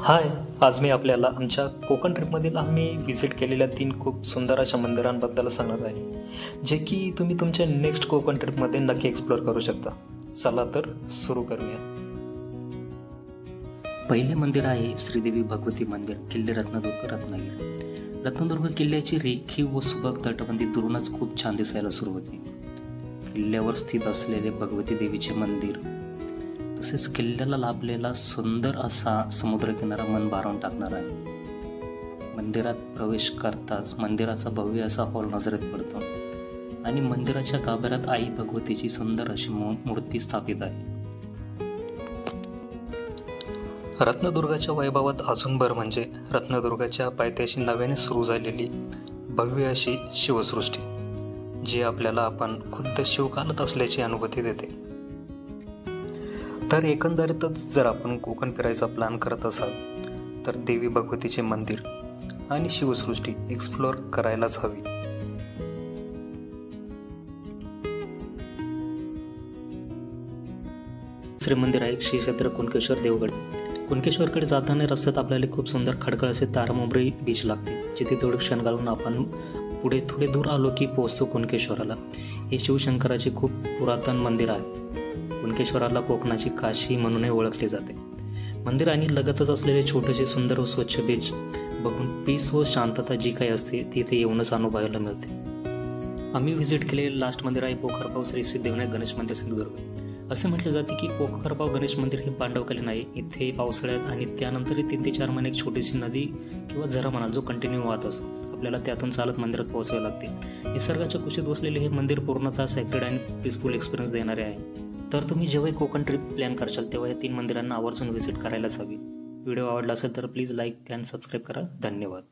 हाय, आज मी आपल्याला आमच्या कोकण ट्रिपमधील आम्ही व्हिजिट केलेल्या 3 खूप सुंदर अशा मंदिरांबद्दल सांगणार आहे, जे की तुम्ही तुमच्या नेक्स्ट कोकण ट्रिपमध्ये नक्की एक्सप्लोअर करू शकता. चला तर सुरू करूया. पहिले मंदिर आहे श्रीदेवी भगवती मंदिर, किल्ले रत्नदुर्ग, रत्नागिरी. रत्नदुर्ग किल्ल्याची रेखीव व सुबक तटबंदी दुरूनच खूप छान दिसायला सुरू होती. किल्ल्यावर स्थित असलेले भगवती देवीचे मंदिर तसेच किल्ल्याला लाभलेला सुंदर असा समुद्रकिनारा मन भारावून टाकणार आहे. मंदिरात प्रवेश करताच मंदिराचा भव्य असा हॉल नजरेत पडतो आणि मंदिराच्या गाभाऱ्यात आई भगवतीची सुंदर अशी मूर्ती स्थापित आहे. रत्नदुर्गाच्या वैभवात अजून भर म्हणजे रत्नदुर्गाच्या पायथ्याशी नव्याने सुरू झालेली भव्य अशी शिवसृष्टी, जी आपल्याला आपण खुद्द शिवकालात असल्याची अनुभूती देते. तर एकंदरीतच जर आपण कोकण फिरायचा प्लॅन करत असाल तर देवी भगवतीचे मंदिर आणि शिवसृष्टी एक्सप्लोअर करायलाच हवी. दुसरे मंदिर आहे श्री क्षेत्र कुणकेश्वर देवगड. कुणकेश्वरकडे जाताना रस्त्यात आपल्याला खूप सुंदर खडखड असे तारामोबरी बीच लागते, जिथे थोडे क्षण घालून आपण पुढे थोडे दूर आलो की पोहोचतो कुणकेश्वराला. हे शिवशंकराचे खूप पुरातन मंदिर आहे. कुणकेश्वराला कोकणाची काशी म्हणूनही ओळखले जाते. मंदिर आणि लगतच असलेले छोटेसे सुंदर व स्वच्छ बीच बघून पीस व शांतता जी काही असते तिथे येऊनच अनुभवायला मिळते. आम्ही व्हिजिट केलेले लास्ट मंदिर आहे पोखरपाव श्री सिद्धिविनायक गणेश मंदिर, सिंधुदुर्ग. असे म्हटले जाते की पोखरपाव गणेश मंदिर हे पांडवकालीन आहे. इथे पावसाळ्यात आणि त्यानंतरही 3 ते 4 महिने एक छोटीशी नदी किंवा झरा म्हणाल जो कंटिन्यू वाहत असतो. आपल्याला त्यातून चालत मंदिरात पोहोचावे लागते. निसर्गाच्या कुशीत बसलेले हे मंदिर पूर्णतः सेक्रेड आणि पीसफुल एक्सपिरियन्स देणारे आहे. तर तुम्ही जेव्हा कोकण ट्रिप प्लॅन करशाल तेव्हा या 3 मंदिरांना आवर्जून व्हिजिट करायलाच हवी. व्हिडिओ आवडला असेल तर प्लीज लाईक आणि सबस्क्राईब करा. धन्यवाद.